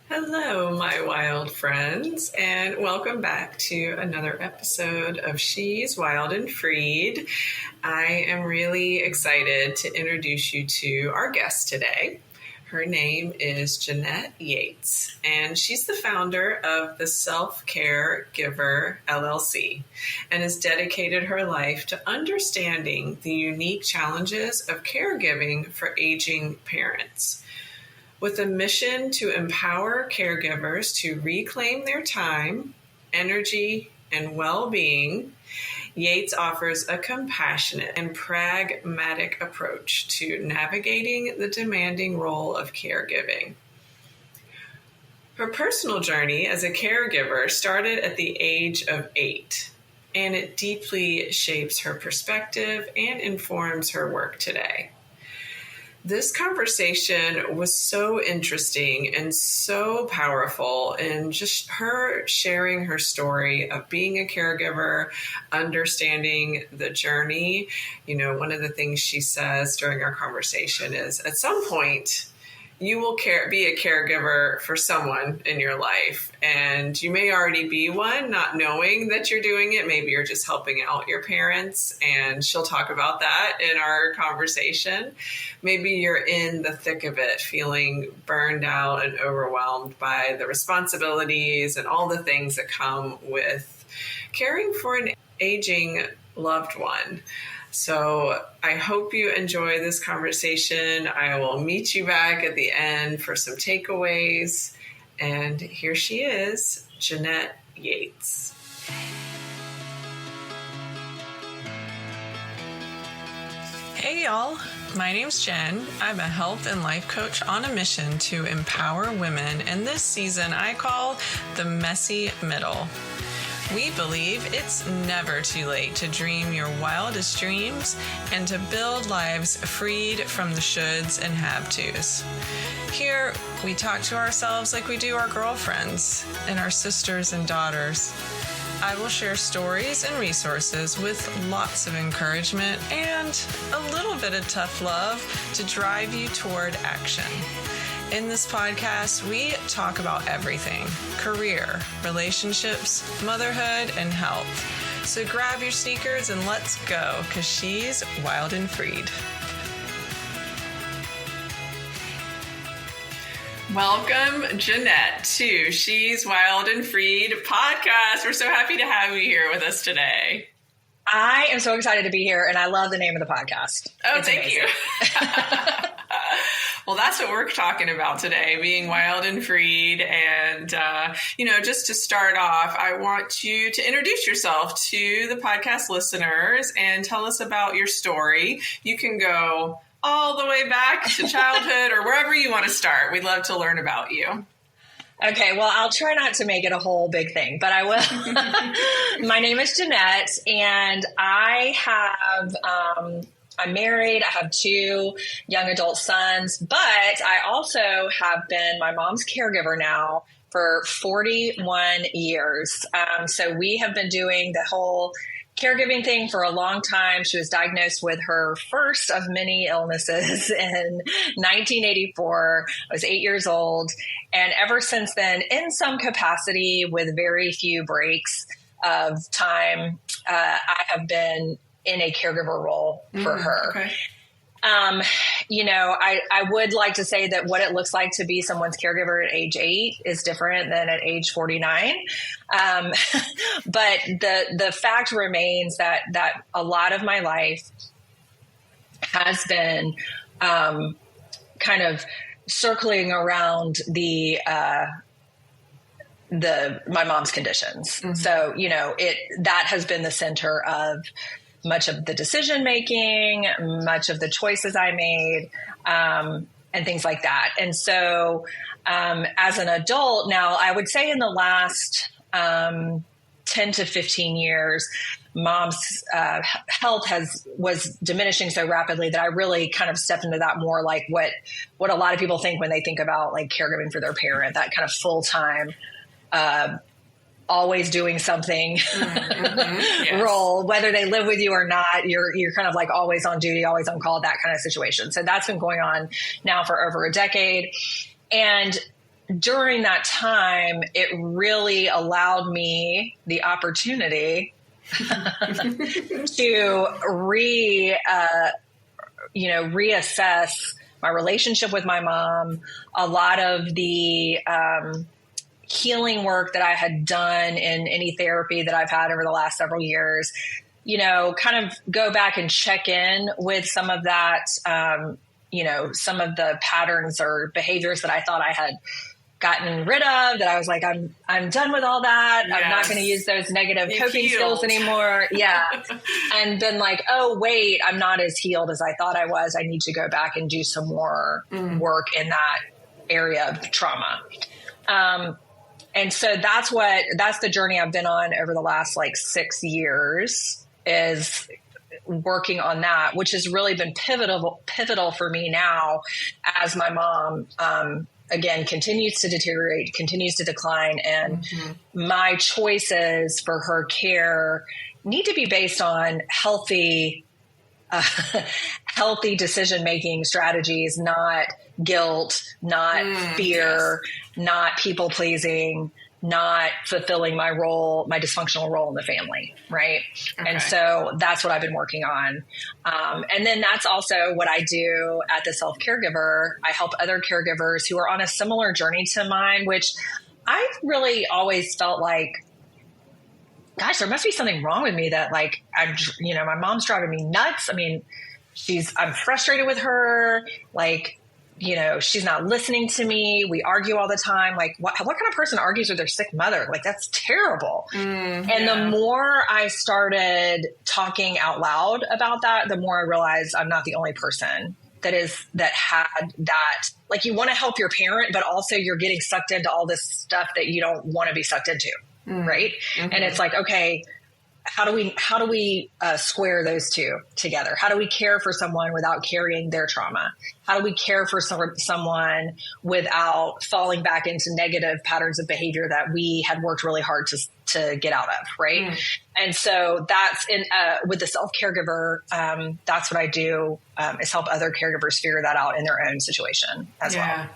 Hello, my wild friends, and welcome back to another episode of She's Wild and Freed. I am really excited to introduce you to our guest today. Her name is Jeanette Yates, and she's the founder of the Self-Caregiver LLC and has dedicated her life to understanding the unique challenges of caregiving for aging parents. With a mission to empower caregivers to reclaim their time, energy, and well-being, Yates offers a compassionate and pragmatic approach to navigating the demanding role of caregiving. Her personal journey as a caregiver started at the age of 8, and it deeply shapes her perspective and informs her work today. This conversation was so interesting and so powerful, and just her sharing her story of being a caregiver, understanding the journey. You know, one of the things she says during our conversation is at some point, you will be a caregiver for someone in your life, and you may already be one, not knowing that you're doing it. Maybe you're just helping out your parents, and she'll talk about that in our conversation. Maybe you're in the thick of it, feeling burned out and overwhelmed by the responsibilities and all the things that come with caring for an aging loved one. So I hope you enjoy this conversation. I will meet you back at the end for some takeaways. And here she is, Jeanette Yates. Hey y'all, my name's Jen. I'm a health and life coach on a mission to empower women, and this season I call the messy middle. We believe it's never too late to dream your wildest dreams and to build lives freed from the shoulds and have-tos. Here, we talk to ourselves like we do our girlfriends and our sisters and daughters. I will share stories and resources with lots of encouragement and a little bit of tough love to drive you toward action. In this podcast, we talk about everything: career, relationships, motherhood, and health. So grab your sneakers and let's go, because she's wild and freed. Welcome, Jeanette, to She's Wild and Freed podcast. We're so happy to have you here with us today. I am so excited to be here, and I love the name of the podcast. Oh, thank you. Well, that's what we're talking about today, being wild and freed. And, just to start off, I want you to introduce yourself to the podcast listeners and tell us about your story. You can go all the way back to childhood or wherever you want to start. We'd love to learn about you. Okay, well, I'll try not to make it a whole big thing, but I will. My name is Jeanette, and I'm married. I have 2 young adult sons, but I also have been my mom's caregiver now for 41 years. So we have been doing the whole caregiving thing for a long time. She was diagnosed with her first of many illnesses in 1984. I was 8 years old. And ever since then, in some capacity with very few breaks of time, I have been in a caregiver role for her. Okay. I would like to say that what it looks like to be someone's caregiver at age 8 is different than at age 49. But the fact remains that a lot of my life has been kind of circling around my mom's conditions. Mm-hmm. So, that has been the center of much of the decision making, much of the choices I made, and things like that. And so, as an adult now, I would say in the last 10 to 15 years, mom's health was diminishing so rapidly that I really kind of stepped into that more like what a lot of people think when they think about like caregiving for their parent, that kind of full-time, always doing something yes. role, whether they live with you or not, you're kind of like always on duty, always on call, that kind of situation. So that's been going on now for over a decade. And during that time, it really allowed me the opportunity to reassess my relationship with my mom, a lot of the healing work that I had done in any therapy that I've had over the last several years, kind of go back and check in with some of that, some of the patterns or behaviors that I thought I had gotten rid of, that I was like, I'm done with all that. Yes. I'm not going to use those negative coping skills anymore. Yeah. And then like, oh, wait, I'm not as healed as I thought I was. I need to go back and do some more work in that area of trauma. And so that's the journey I've been on over the last like 6 years, is working on that, which has really been pivotal for me now as my mom, again, continues to deteriorate, continues to decline. And my choices for her care need to be based on healthy decision-making strategies, not guilt, not fear, not people-pleasing, not fulfilling my dysfunctional role in the family. Right. Okay. And so that's what I've been working on. And then that's also what I do at the Self-Caregiver. I help other caregivers who are on a similar journey to mine, which I really always felt like, gosh, there must be something wrong with me that like, my mom's driving me nuts. I mean, I'm frustrated with her. Like, she's not listening to me. We argue all the time. Like, what kind of person argues with their sick mother? Like, that's terrible. And the more I started talking out loud about that, the more I realized I'm not the only person that had that. Like, you want to help your parent, but also you're getting sucked into all this stuff that you don't want to be sucked into. Right. And it's like, okay, how do we square those two together? How do we care for someone without carrying their trauma? How do we care for someone without falling back into negative patterns of behavior that we had worked really hard to get out of? Right. And so that's with the Self-Caregiver. That's what I do, is help other caregivers figure that out in their own situation as well.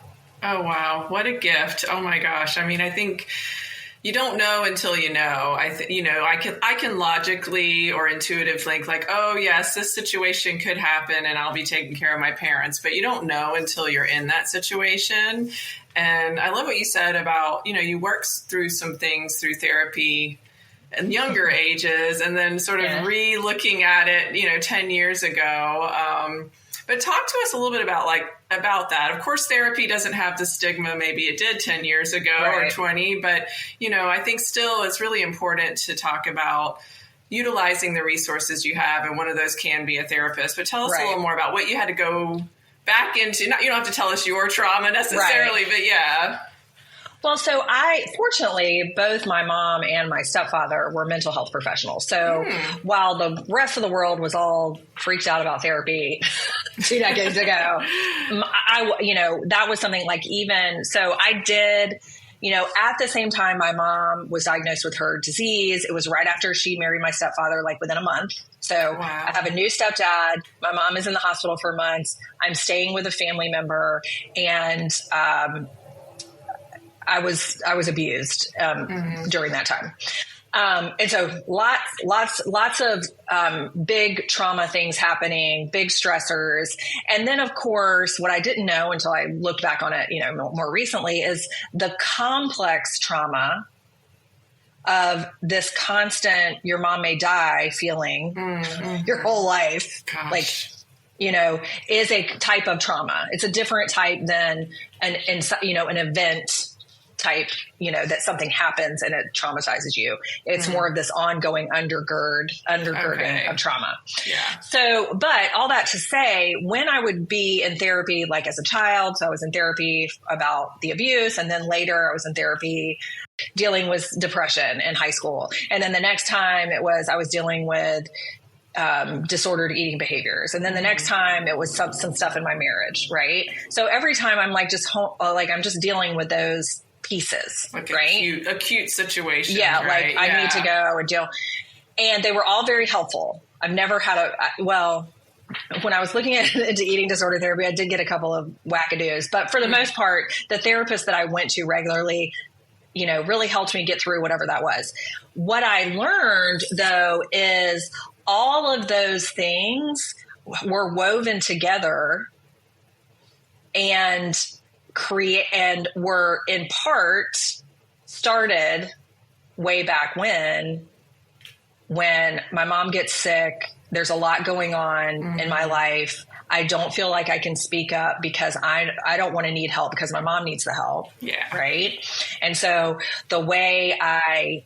Oh, wow. What a gift. Oh my gosh. I mean, I think you don't know until you know. I can logically or intuitively think like, oh yes, this situation could happen and I'll be taking care of my parents, but you don't know until you're in that situation. And I love what you said about, you work through some things through therapy in younger ages and then sort of re-looking at it, 10 years ago. But talk to us a little bit about that. Of course, therapy doesn't have the stigma maybe it did 10 years ago or 20, but, I think still it's really important to talk about utilizing the resources you have. And one of those can be a therapist. But tell us a little more about what you had to go back into. You don't have to tell us your trauma necessarily, but yeah. Well, so fortunately, both my mom and my stepfather were mental health professionals. So while the rest of the world was all freaked out about therapy 2 decades ago, that was something like so I did, at the same time my mom was diagnosed with her disease. It was right after she married my stepfather, like within a month. So I have a new stepdad. My mom is in the hospital for months. I'm staying with a family member, and I was abused during that time. And so lots of big trauma things happening, big stressors. And then, of course, what I didn't know until I looked back on it, more recently, is the complex trauma of this constant, your mom may die feeling your whole life. Gosh. Like, is a type of trauma. It's a different type than an event type, that something happens and it traumatizes you. It's more of this ongoing undergirding of trauma. Yeah. So, but all that to say, when I would be in therapy, like as a child, so I was in therapy about the abuse, and then later I was in therapy dealing with depression in high school. And then the next time I was dealing with disordered eating behaviors. And then the next time it was some stuff in my marriage. Right. So every time I'm like, I'm just dealing with those pieces, like right? Acute situation. Yeah. Right? Like I need to go and deal. And they were all very helpful. I've never had when I was looking into eating disorder therapy, I did get a couple of wackadoos, but for the most part, the therapist that I went to regularly, really helped me get through whatever that was. What I learned though, is all of those things were woven together and were in part started way back when my mom gets sick. There's a lot going on in my life. I don't feel like I can speak up because I don't want to need help because my mom needs the help. Yeah. Right. And so the way I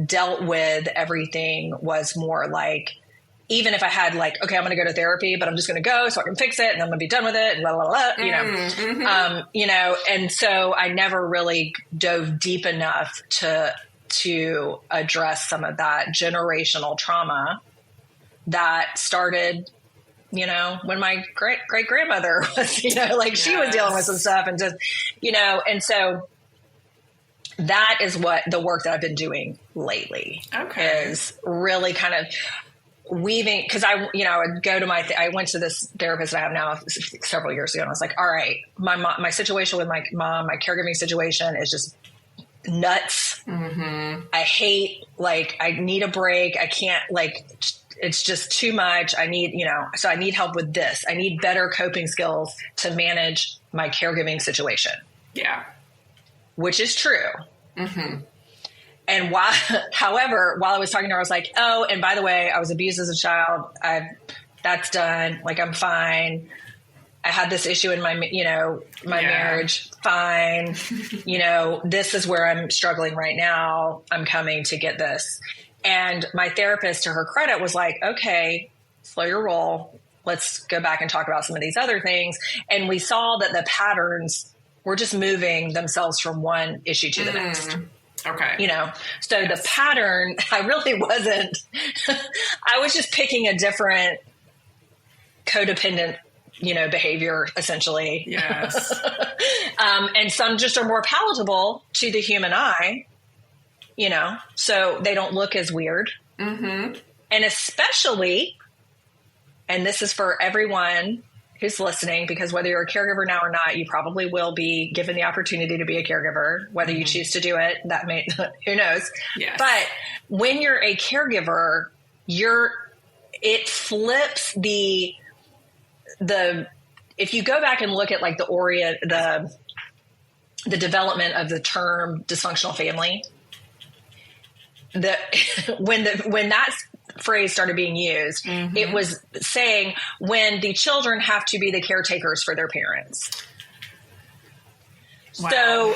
dealt with everything was more like, even if I had like, okay, I'm going to go to therapy, but I'm just going to go so I can fix it and I'm going to be done with it and blah, blah, blah, and so I never really dove deep enough to address some of that generational trauma that started, when my great grandmother was, she was dealing with some stuff and just, and so that is what the work that I've been doing lately is really kind of weaving. Cause I would go to I went to this therapist that I have now several years ago. And I was like, all right, my situation with my mom, my caregiving situation is just nuts. Mm-hmm. I hate, I need a break. I can't it's just too much. I need, so I need help with this. I need better coping skills to manage my caregiving situation. Yeah. Which is true. Mm-hmm. And however, while I was talking to her, I was like, oh, and by the way, I was abused as a child. That's done. I'm fine. I had this issue in my marriage. Fine. This is where I'm struggling right now. I'm coming to get this. And my therapist, to her credit, was like, okay, slow your roll. Let's go back and talk about some of these other things. And we saw that the patterns were just moving themselves from one issue to the next. Okay. So the pattern, I really wasn't, I was just picking a different codependent, behavior essentially. Yes. And some just are more palatable to the human eye, so they don't look as weird. Mm-hmm. And especially, and this is for everyone who's listening, because whether you're a caregiver now or not, you probably will be given the opportunity to be a caregiver, whether you choose to do it, who knows? Yes. But when you're a caregiver, it flips if you go back and look at the development of the term dysfunctional family, when that phrase started being used, it was saying when the children have to be the caretakers for their parents. Wow. So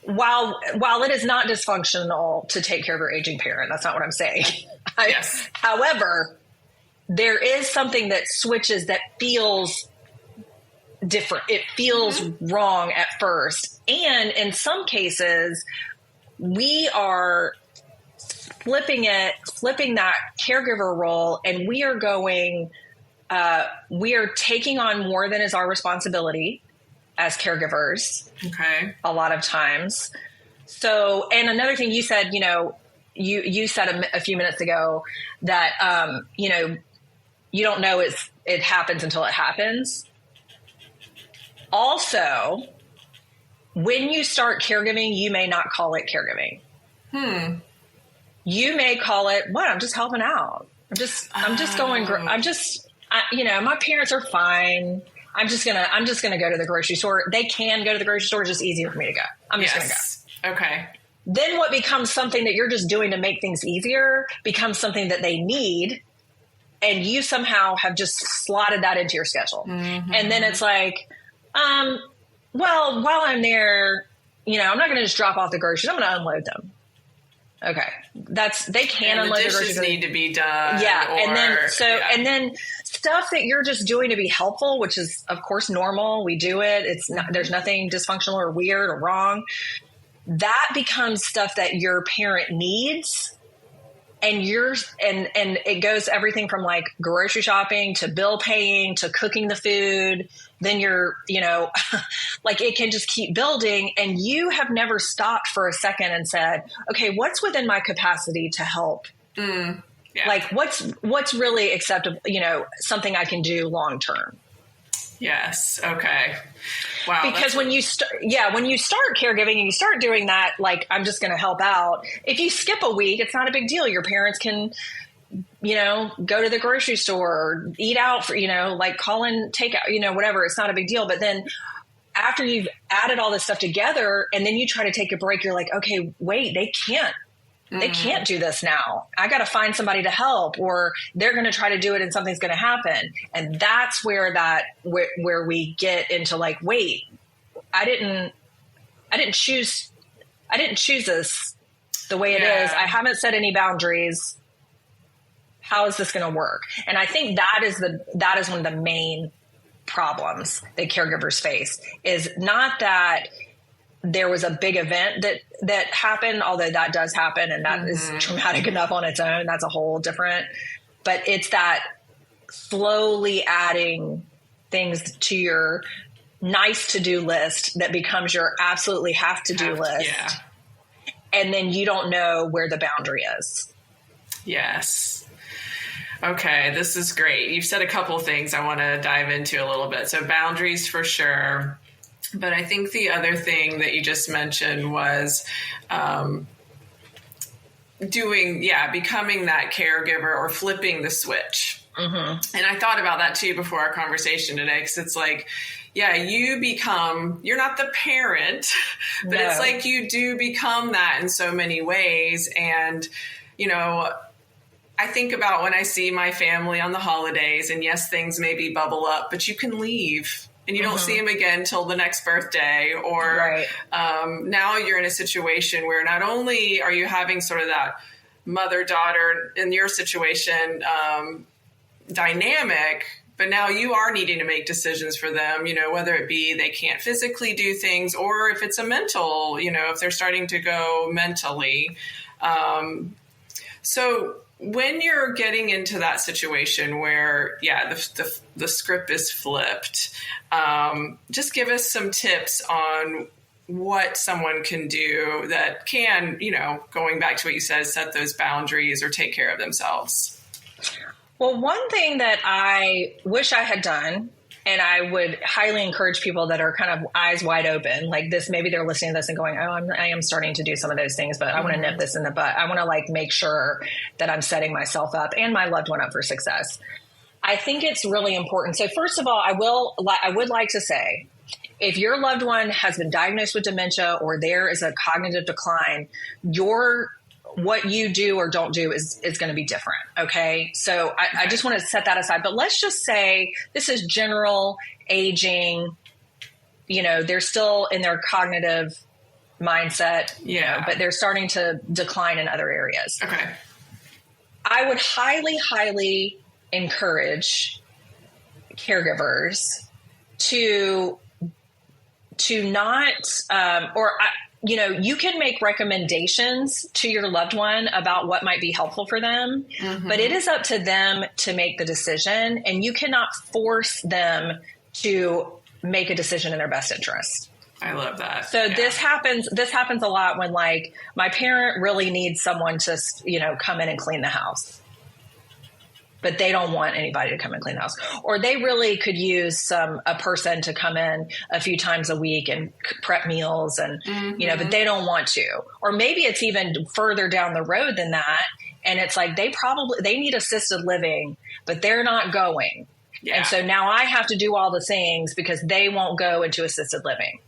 while it is not dysfunctional to take care of your aging parent, that's not what I'm saying. Yes. However, there is something that switches that feels different. It feels wrong at first. And in some cases, we are flipping that caregiver role, and we are taking on more than is our responsibility as caregivers. Okay. A lot of times. So, and another thing you said, you said a few minutes ago that, you don't know it happens until it happens. Also, when you start caregiving, you may not call it caregiving. You may call it, I'm just helping out. I'm just going, my parents are fine. I'm just going to go to the grocery store. They can go to the grocery store. It's just easier for me to go. I'm just going to go. Okay. Then what becomes something that you're just doing to make things easier becomes something that they need. And you somehow have just slotted that into your schedule. Mm-hmm. And then it's like, while I'm there, I'm not going to just drop off the groceries. I'm going to unload them. Okay. They can unload the groceries. Need to be done. Yeah. And then stuff that you're just doing to be helpful, which is of course normal. We do it. It's not, there's nothing dysfunctional or weird or wrong. That becomes stuff that your parent needs. And and it goes everything from grocery shopping to bill paying to cooking the food. Then it can just keep building, and you have never stopped for a second and said, okay, what's within my capacity to help Yeah. Like what's really acceptable, something I can do long term. Yes. Okay. Wow. Because when you start caregiving and you start doing that, like, I'm just going to help out. If you skip a week, it's not a big deal. Your parents can, go to the grocery store or eat out for, like call in takeout, whatever. It's not a big deal. But then after you've added all this stuff together and then you try to take a break, you're like, okay, wait, they can't do this now. I got to find somebody to help, or they're going to try to do it and something's going to happen. And that's where we get into like, wait, I didn't choose this the way it is. I haven't set any boundaries. How is this going to work? And I think that is one of the main problems that caregivers face, is not that there was a big event that happened, although that does happen and that is traumatic enough on its own. That's a whole different, but it's that slowly adding things to your nice to-do list that becomes your absolutely have to-do list. Yeah. And then you don't know where the boundary is. Yes. Okay. This is great. You've said a couple things I want to dive into a little bit. So boundaries for sure. But I think the other thing that you just mentioned was becoming that caregiver or flipping the switch. Mm-hmm. And I thought about that too before our conversation today, because it's like, you're not the parent, but it's like you do become that in so many ways. And, I think about when I see my family on the holidays, and yes, things maybe bubble up, but you can leave. And you don't see them again till the next birthday, or now you're in a situation where not only are you having sort of that mother-daughter in your situation dynamic, but now you are needing to make decisions for them, whether it be they can't physically do things, or if it's a mental, if they're starting to go mentally. So when you're getting into that situation where, the script is flipped, just give us some tips on what someone can do that can, going back to what you said, set those boundaries or take care of themselves. Well, one thing that I wish I had done, and I would highly encourage people that are kind of eyes wide open like this, maybe they're listening to this and going, I am starting to do some of those things, but I want to nip this in the butt. I want to make sure that I'm setting myself up and my loved one up for success. I think it's really important. So first of all, I would like to say, if your loved one has been diagnosed with dementia or there is a cognitive decline, what you do or don't do is going to be different. Okay. So I just want to set that aside, but let's just say this is general aging, they're still in their cognitive mindset, but they're starting to decline in other areas. Okay. I would highly, highly encourage caregivers to not, you can make recommendations to your loved one about what might be helpful for them, but it is up to them to make the decision, and you cannot force them to make a decision in their best interest. I love that. So this happens a lot when my parent really needs someone to, come in and clean the house, but they don't want anybody to come and clean the house. Or they really could use a person to come in a few times a week and prep meals and, but they don't want to. Or maybe it's even further down the road than that. And it's like, they need assisted living, but they're not going. Yeah. And so now I have to do all the things because they won't go into assisted living.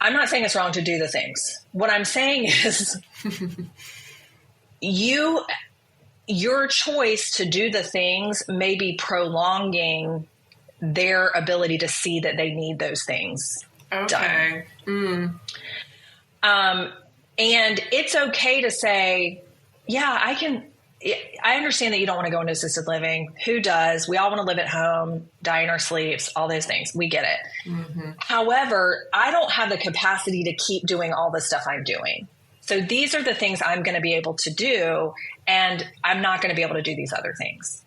I'm not saying it's wrong to do the things. What I'm saying is your choice to do the things may be prolonging their ability to see that they need those things done. And it's okay to say, I understand that you don't want to go into assisted living. Who does? We all want to live at home, die in our sleeps, all those things. We get it. However, I don't have the capacity to keep doing all the stuff I'm doing. So these are the things I'm going to be able to do, and I'm not going to be able to do these other things.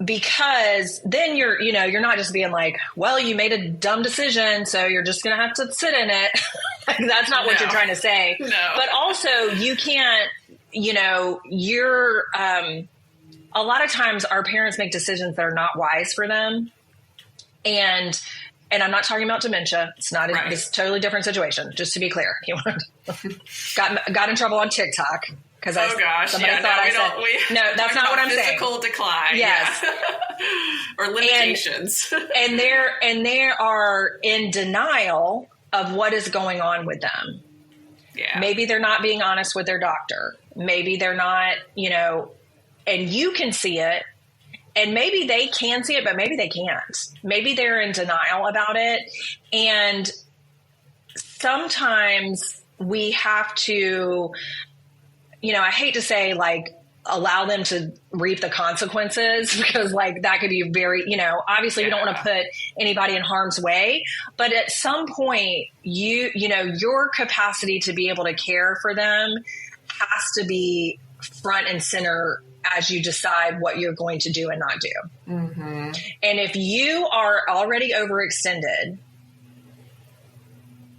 Because then you're not just being like, well, you made a dumb decision, so you're just going to have to sit in it. That's not what you're trying to say. No. But also you can't, you're, a lot of times our parents make decisions that are not wise for them. And I'm not talking about dementia. It's not, right. It's a totally different situation, just to be clear. Got in trouble on TikTok. Because somebody thought I said, no, that's not what I'm saying. Physical decline. Yes. Yeah. Or limitations. And they are in denial of what is going on with them. Yeah. Maybe they're not being honest with their doctor. Maybe they're not, and you can see it. And maybe they can see it, but maybe they can't. Maybe they're in denial about it. And sometimes we have to, I hate to say allow them to reap the consequences, because that could be very, obviously we don't want to put anybody in harm's way, but at some point your capacity to be able to care for them has to be front and center as you decide what you're going to do and not do. Mm-hmm. And if you are already overextended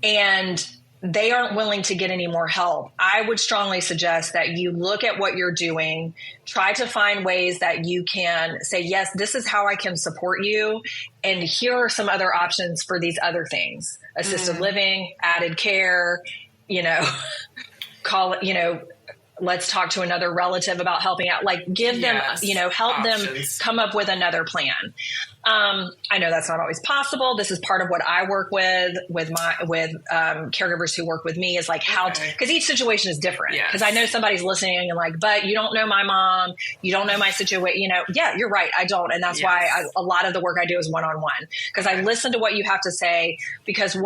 and they aren't willing to get any more help, I would strongly suggest that you look at what you're doing, try to find ways that you can say, yes, this is how I can support you. And here are some other options for these other things: assisted living, added care, call it, let's talk to another relative about helping out, give them, help options. Them come up with another plan. I know that's not always possible. This is part of what I work with caregivers who work with me, is because each situation is different. Because I know somebody's listening and but you don't know my mom, you don't know my situation. Yeah, you're right. I don't. And that's why a lot of the work I do is one-on-one, because I listen to what you have to say, because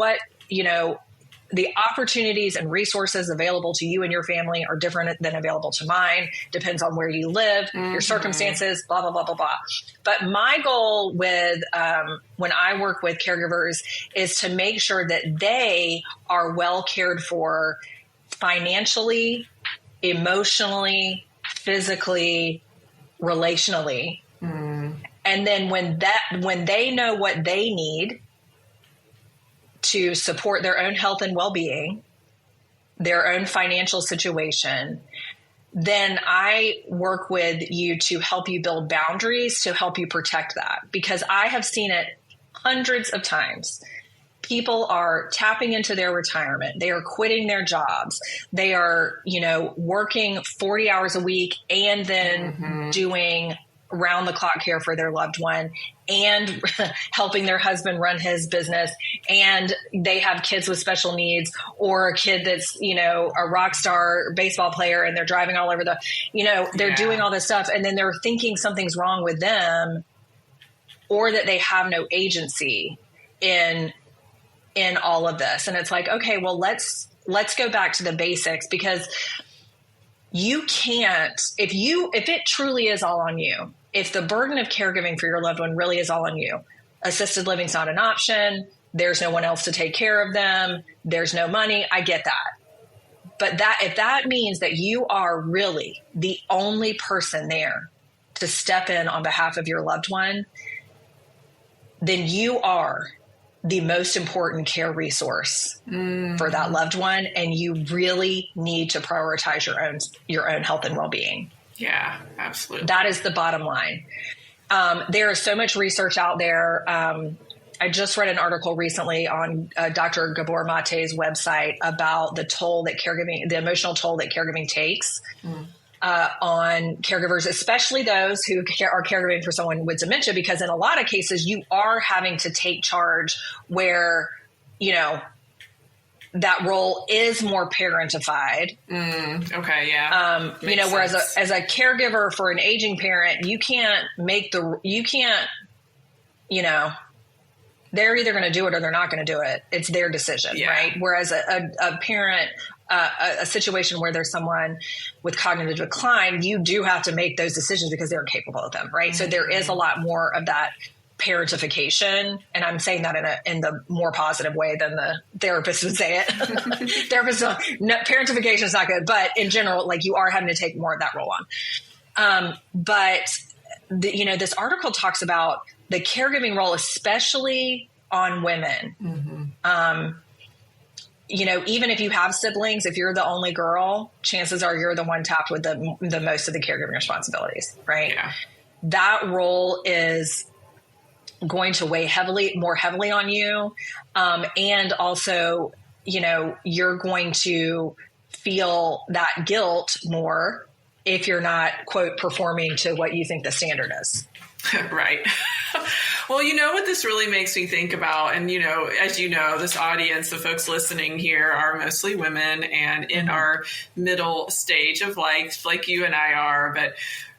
the opportunities and resources available to you and your family are different than available to mine. Depends on where you live, your circumstances, blah, blah, blah, blah, blah. But my goal with when I work with caregivers is to make sure that they are well cared for financially, emotionally, physically, relationally. And then when they know what they need to support their own health and well-being, their own financial situation, then I work with you to help you build boundaries to help you protect that. Because I have seen it hundreds of times. People are tapping into their retirement. They are quitting their jobs. They are, working 40 hours a week and then doing round the clock care for their loved one and helping their husband run his business. And they have kids with special needs, or a kid that's, a rock star baseball player, and they're driving all over they're doing all this stuff. And then they're thinking something's wrong with them, or that they have no agency in all of this. And it's okay, well, let's go back to the basics, because you can't, if it truly is all on you, if the burden of caregiving for your loved one really is all on you, assisted living is not an option. There's no one else to take care of them. There's no money. I get that. But if that means that you are really the only person there to step in on behalf of your loved one, then you are the most important care resource for that loved one. And you really need to prioritize your own health and well-being. Yeah, absolutely. That is the bottom line. There is so much research out there. I just read an article recently on Dr. Gabor Mate's website about the emotional toll that caregiving takes on caregivers, especially those who are caregiving for someone with dementia, because in a lot of cases you are having to take charge where, that role is more parentified. Okay. Yeah. Whereas as a caregiver for an aging parent, they're either going to do it or they're not going to do it. It's their decision, right? Whereas a parent, a situation where there's someone with cognitive decline, you do have to make those decisions because they're capable of them, right? So there is a lot more of that parentification, and I'm saying that in the more positive way than the therapist would say it. Parentification is not good, but in general, you are having to take more of that role on. But this article talks about the caregiving role, especially on women. even if you have siblings, if you're the only girl, chances are you're the one tapped with the most of the caregiving responsibilities, right? Yeah. That role is going to weigh more heavily on you. And also, you're going to feel that guilt more if you're not, quote, performing to what you think the standard is. Right. Well, what this really makes me think about, and, as this audience, the folks listening here are mostly women and in our middle stage of life, like you and I are, but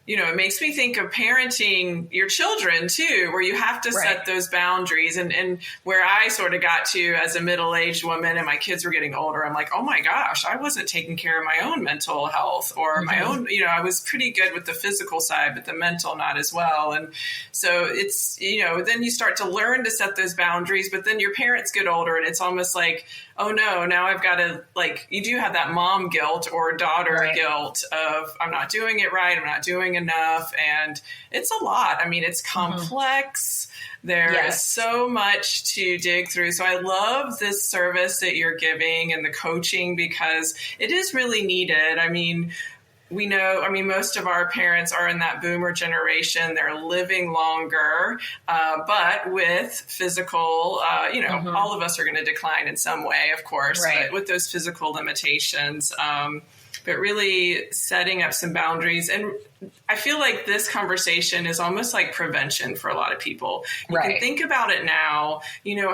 it makes me think of parenting your children too, where you have to set those boundaries. And where I sort of got to as a middle-aged woman and my kids were getting older, I'm like, oh my gosh, I wasn't taking care of my own mental health or my own, I was pretty good with the physical side, but the mental not as well. And so it's, then you start to learn to set those boundaries, but then your parents get older and it's almost like, oh no, now I've got to, you do have that mom guilt or daughter guilt of I'm not doing it right. I'm not doing enough. And it's a lot. I mean, it's complex. There is so much to dig through. So I love this service that you're giving and the coaching because it is really needed. I mean, we know, most of our parents are in that boomer generation. They're living longer, but with physical, all of us are going to decline in some way, of course, but with those physical limitations. But really setting up some boundaries. And I feel like this conversation is almost like prevention for a lot of people. You can think about it now,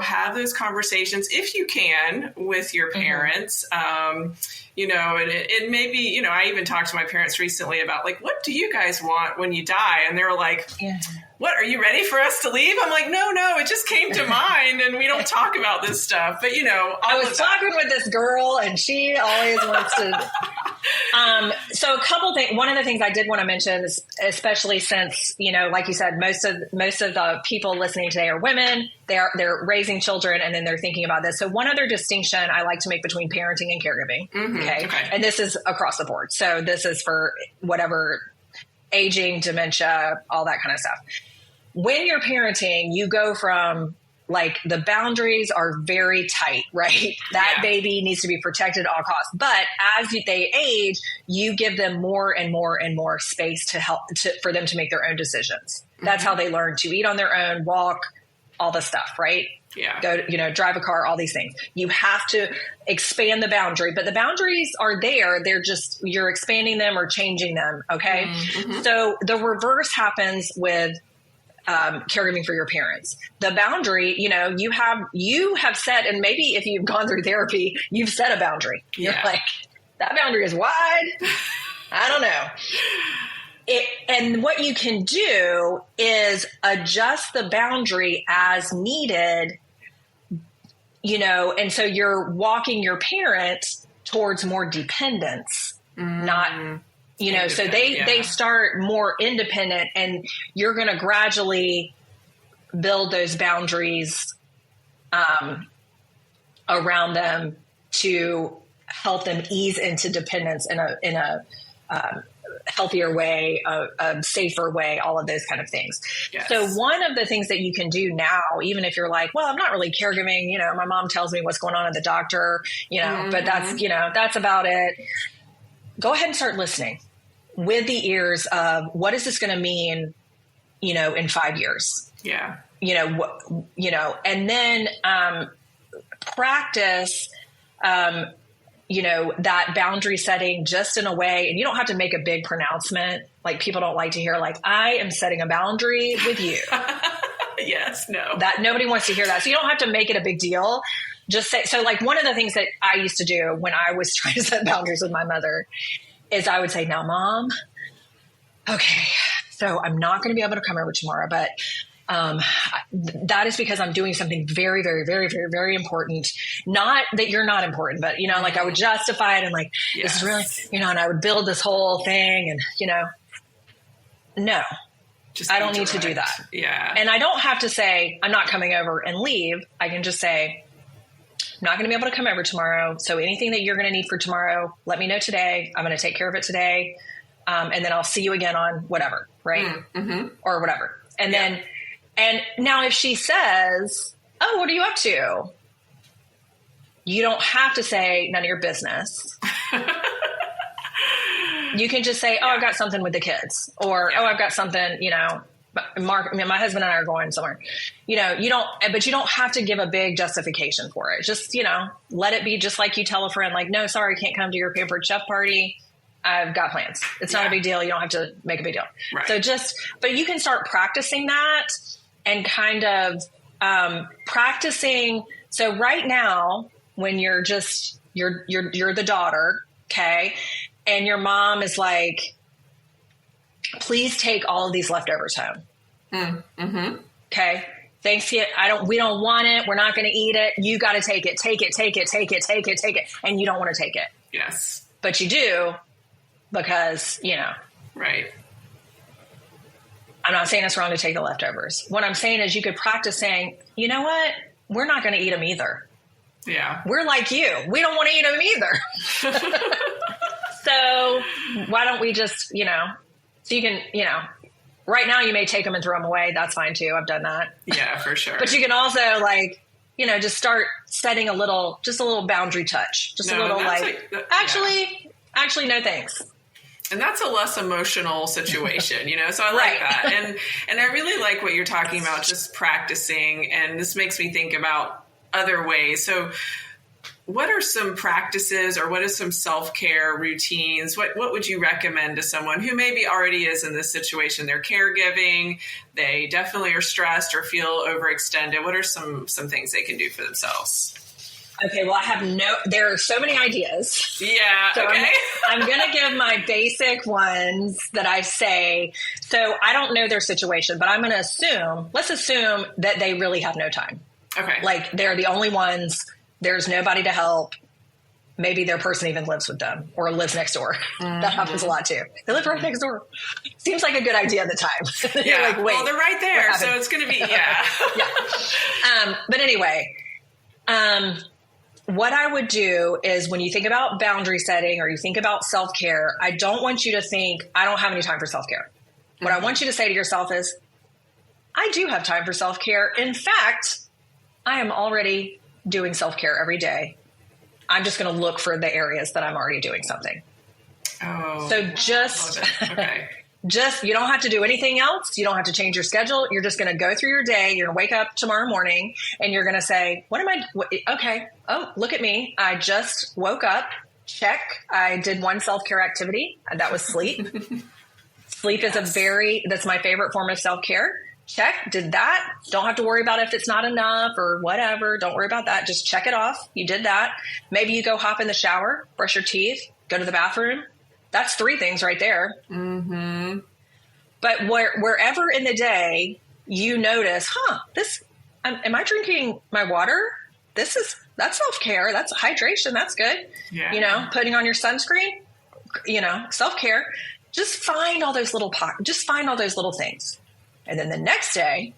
have those conversations if you can with your parents. And it may be, I even talked to my parents recently about what do you guys want when you die? And they were like, what, are you ready for us to leave? I'm like, no, it just came to mind and we don't talk about this stuff. But, I was talking with this girl and she always wants to. So a couple things, one of the things I did want to mention is, especially since, like you said, most of the people listening today are women. They're raising children and then they're thinking about this. So one other distinction I like to make between parenting and caregiving. Okay. And this is across the board. So this is for whatever aging, dementia, all that kind of stuff. When you're parenting, you go from the boundaries are very tight, right? That baby needs to be protected at all costs. But as they age, you give them more and more and more space to help for them to make their own decisions. That's how they learn to eat on their own, walk, all the stuff, right? Yeah. Go, drive a car, all these things. You have to expand the boundary, but the boundaries are there. They're just, you're expanding them or changing them. Okay. So the reverse happens with caregiving for your parents. The boundary, you have set, and maybe if you've gone through therapy, you've set a boundary. You're like, that boundary is wide. I don't know. And what you can do is adjust the boundary as needed, and so you're walking your parents towards more dependence, not so they start more independent and you're going to gradually build those boundaries around them to help them ease into dependence in a healthier way, a safer way, all of those kind of things. Yes. So one of the things that you can do now, even if you're like, well, I'm not really caregiving, my mom tells me what's going on at the doctor, but that's about it. Go ahead and start listening with the ears of what is this going to mean, in 5 years? Yeah. And then practice, that boundary setting just in a way, and you don't have to make a big pronouncement. Like people don't like to hear I am setting a boundary with you. Yes, no. That nobody wants to hear that. So you don't have to make it a big deal. Just say, so one of the things that I used to do when I was trying to set boundaries with my mother is I would say, now, Mom, okay, so I'm not going to be able to come over tomorrow, but that is because I'm doing something very, very, very, very, very important. Not that you're not important, but, I would justify it and this is really, and I would build this whole thing and, no, I don't need to do that. Yeah. And I don't have to say, I'm not coming over and leave. I can just say, I'm not going to be able to come over tomorrow. So anything that you're going to need for tomorrow, let me know today. I'm going to take care of it today. And then I'll see you again on whatever, right? Or whatever. And then, and now if she says, oh, what are you up to? you don't have to say none of your business. You can just say, oh, I've got something with the kids, or, oh, I've got something, my husband and I are going somewhere, but you don't have to give a big justification for it. Just, let it be just like you tell a friend, like, no, sorry, I can't come to your pampered chef party. I've got plans. It's not a big deal. You don't have to make a big deal. Right. So but you can start practicing that and kind of practicing. So right now, when you're the daughter, okay, and your mom is like, please take all of these leftovers home. Mm-hmm. Okay. Thanks. We don't want it. We're not going to eat it. You got to take it. And you don't want to take it. Yes. But you do because, Right. I'm not saying it's wrong to take the leftovers. What I'm saying is you could practice saying, you know what? We're not going to eat them either. Yeah. We're like you. We don't want to eat them either. So why don't we just, so you can, right now you may take them and throw them away. That's fine too. I've done that. Yeah, for sure. But you can also just start setting a little boundary touch. Just a little actually, no thanks. And that's a less emotional situation, so I like that. And I really like what you're talking about, just practicing. And this makes me think about other ways. So what are some practices or what are some self-care routines? What would you recommend to someone who maybe already is in this situation? They're caregiving, they definitely are stressed or feel overextended. What are some things they can do for themselves? Okay, well, there are so many ideas. Yeah, so okay. I'm going to give my basic ones that I say. So I don't know their situation, but I'm going to let's assume that they really have no time. Okay. Like they're the only ones. There's nobody to help. Maybe their person even lives with them or lives next door. Mm-hmm. That happens a lot too. They live right next door. Seems like a good idea at the time. Yeah. Like, wait, well, they're right there. So it's going to be, yeah. But anyway, what I would do is when you think about boundary setting or you think about self-care, I don't want you to think, I don't have any time for self-care. Mm-hmm. What I want you to say to yourself is, I do have time for self-care. In fact, I am already doing self-care every day. I'm just going to look for the areas that I'm already doing something. Oh, so just, okay. You don't have to do anything else. You don't have to change your schedule. You're just going to go through your day. You're going to wake up tomorrow morning and you're going to say, okay. Oh, look at me. I just woke up. Check. I did one self-care activity. That was sleep. Sleep is that's my favorite form of self-care. Check. Did that. Don't have to worry about if it's not enough or whatever. Don't worry about that. Just check it off. You did that. Maybe you go hop in the shower, brush your teeth, go to the bathroom. That's 3 things right there. Mm-hmm. But wherever in the day you notice, am I drinking my water? That's self-care. That's hydration. That's good. Yeah. Putting on your sunscreen, self-care. Just find all those little things. And then the next day,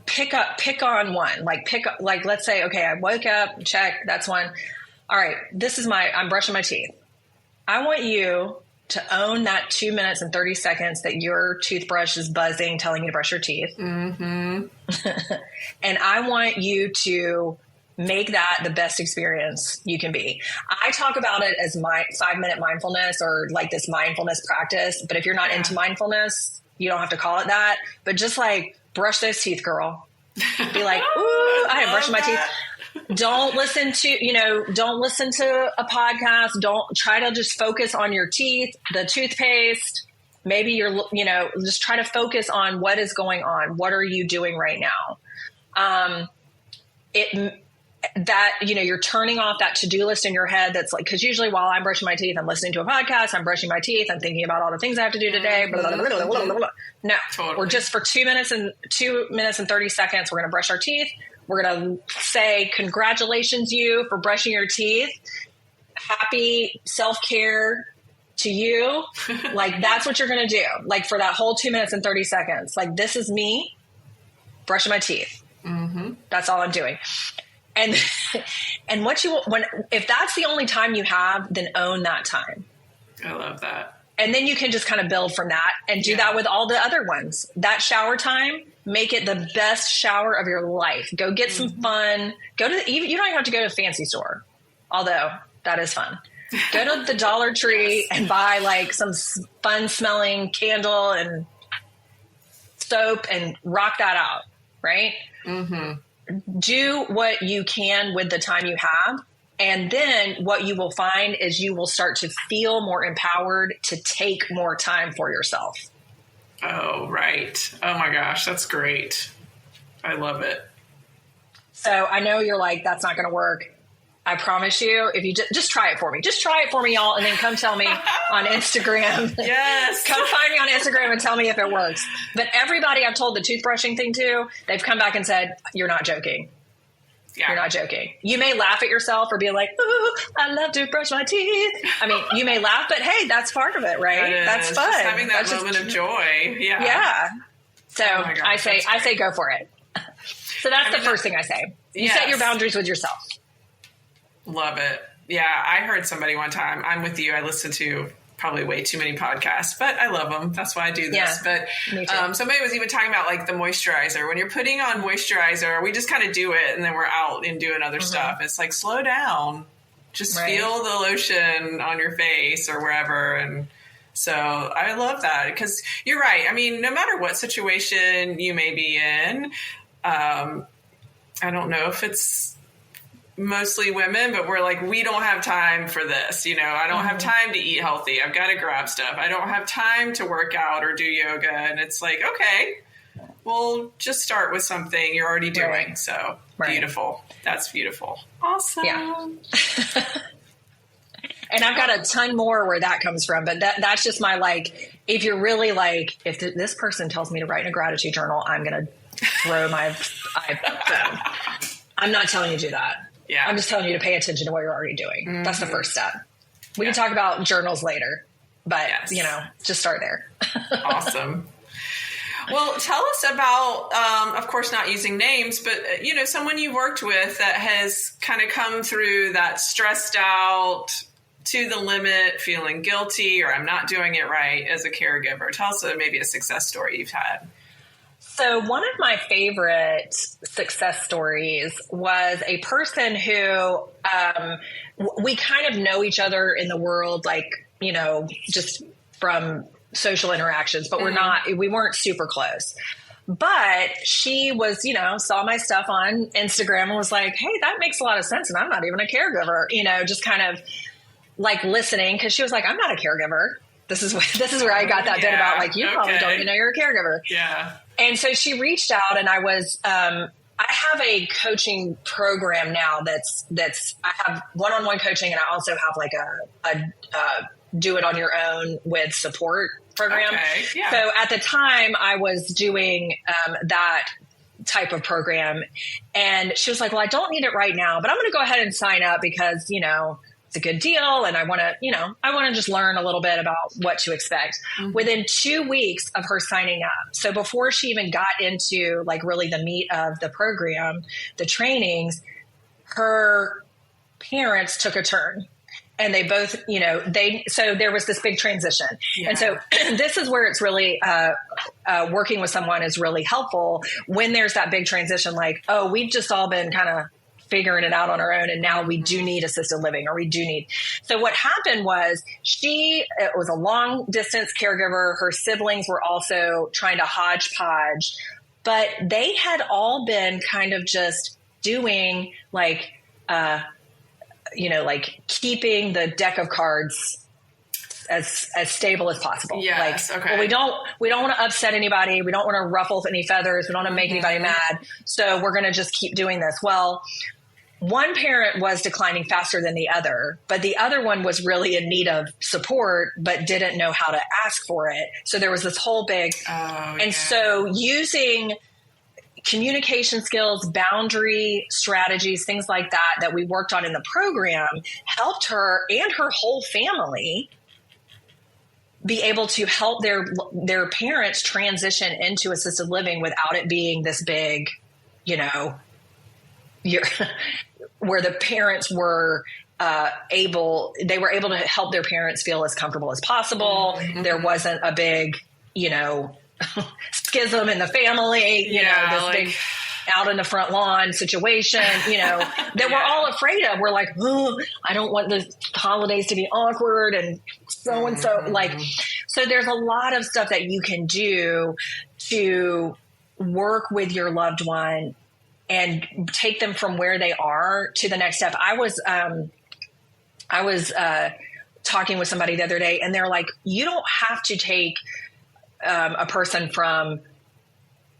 pick on one, let's say, okay, I woke up, check, that's one. All right, I'm brushing my teeth. I want you to own that 2 minutes and 30 seconds that your toothbrush is buzzing, telling you to brush your teeth. Mm-hmm. And I want you to make that the best experience you can be. I talk about it as my 5-minute mindfulness or like this mindfulness practice. But if you're not into mindfulness, you don't have to call it that, but just brush those teeth, girl. Be like, ooh, I am brushing my teeth. Don't listen to a podcast. Don't try to just focus on your teeth, the toothpaste. Maybe just try to focus on what is going on. What are you doing right now? You're turning off that to-do list in your head. That's because usually while I'm brushing my teeth, I'm listening to a podcast, I'm brushing my teeth, I'm thinking about all the things I have to do today. Blah, blah, blah, blah, blah, blah, blah. No, totally. We're just for 2 minutes and 30 seconds. We're going to brush our teeth. We're going to say, congratulations you for brushing your teeth. Happy self-care to you. That's what you're going to do. For that whole 2 minutes and 30 seconds, this is me brushing my teeth. Mm-hmm. That's all I'm doing. And if that's the only time you have, then own that time. I love that. And then you can just kind of build from that and do that with all the other ones. That shower time, make it the best shower of your life. Go get some fun. You don't even have to go to a fancy store, although that is fun. Go to the Dollar Tree and buy like some fun smelling candle and soap and rock that out, right? Do what you can with the time you have. And then what you will find is you will start to feel more empowered to take more time for yourself. Oh, right. Oh my gosh, that's great. I love it. So I know you're like, that's not going to work. I promise you, if you just try it for me. Just try it for me, y'all, and then come tell me on Instagram. Yes. Come find me on Instagram and tell me if it works. But everybody I've told the toothbrushing thing to, they've come back and said, you're not joking. Yeah. You're not joking. You may laugh at yourself or be like, ooh, I love to brush my teeth. I mean, you may laugh, but hey, that's part of it, right? That's fun. Just having that moment of joy. Yeah. Yeah. So I say go for it. So that's the first thing I say. You set your boundaries with yourself. Love it. Yeah. I heard somebody one time, I'm with you. I listen to probably way too many podcasts, but I love them. That's why I do this. But somebody was even talking about like the moisturizer. When you're putting on moisturizer, we just kind of do it and then we're out and doing other stuff. It's like, slow down. Just feel the lotion on your face or wherever. And so I love that because you're right. I mean, no matter what situation you may be in, I don't know if it's mostly women, but we're like, we don't have time for this. You know, I don't have time to eat healthy. I've got to grab stuff. I don't have time to work out or do yoga. And it's like, okay, well, just start with something you're already doing. So beautiful. That's beautiful. Awesome. Yeah. And I've got a ton more where that comes from, but that's just my, like, if you're really like, if this person tells me to write in a gratitude journal, I'm going to throw my iPhone. I'm not telling you to do that. Yeah. I'm just telling you to pay attention to what you're already doing. That's the first step. We can talk about journals later, but you know, just start there. Awesome. Well, tell us about, of course, not using names, but, you know, someone you worked with that has kind of come through that stressed out, to the limit, feeling guilty, or I'm not doing it right as a caregiver. Tell us maybe a success story you've had. So one of my favorite success stories was a person who we kind of know each other in the world, like, you know, just from social interactions, but we weren't super close. But she was, you know, saw my stuff on Instagram and was like, hey, that makes a lot of sense. And I'm not even a caregiver, you know, just kind of like listening. Cause she was like, I'm not a caregiver. This is where I got that bit about like, you probably don't even know you're a caregiver. Yeah. And so she reached out and I was, I have a coaching program now that's I have one-on-one coaching and I also have like a do it on your own with support program. Okay, yeah. So at the time I was doing that type of program and she was like, well, I don't need it right now, but I'm going to go ahead and sign up because, you know, it's a good deal. And I want to just learn a little bit about what to expect. Within 2 weeks of her signing up. So before she even got into like really the meat of the program, the trainings, her parents took a turn and they both, you know, so there was this big transition. Yeah. And so this is where it's really, working with someone is really helpful when there's that big transition, like, oh, we've just all been kind of figuring it out on our own. And now we do need assisted living or we do need. So what happened was it was a long distance caregiver. Her siblings were also trying to hodgepodge, but they had all been kind of just doing like, you know, like keeping the deck of cards as stable as possible. Yes, like, well, we don't want to upset anybody. We don't want to ruffle any feathers. We don't want to make anybody mad. So we're going to just keep doing this. Well, one parent was declining faster than the other, but the other one was really in need of support, but didn't know how to ask for it. So there was this whole big, so using communication skills, boundary strategies, things like that we worked on in the program helped her and her whole family be able to help their parents transition into assisted living without it being this big, you know, where the parents were they were able to help their parents feel as comfortable as possible. Mm-hmm. There wasn't a big, schism in the family, this big out in the front lawn situation, that we're all afraid of. We're like, oh, I don't want the holidays to be awkward and so, so there's a lot of stuff that you can do to work with your loved one and take them from where they are to the next step. I was talking with somebody the other day, and they're like, you don't have to take a person from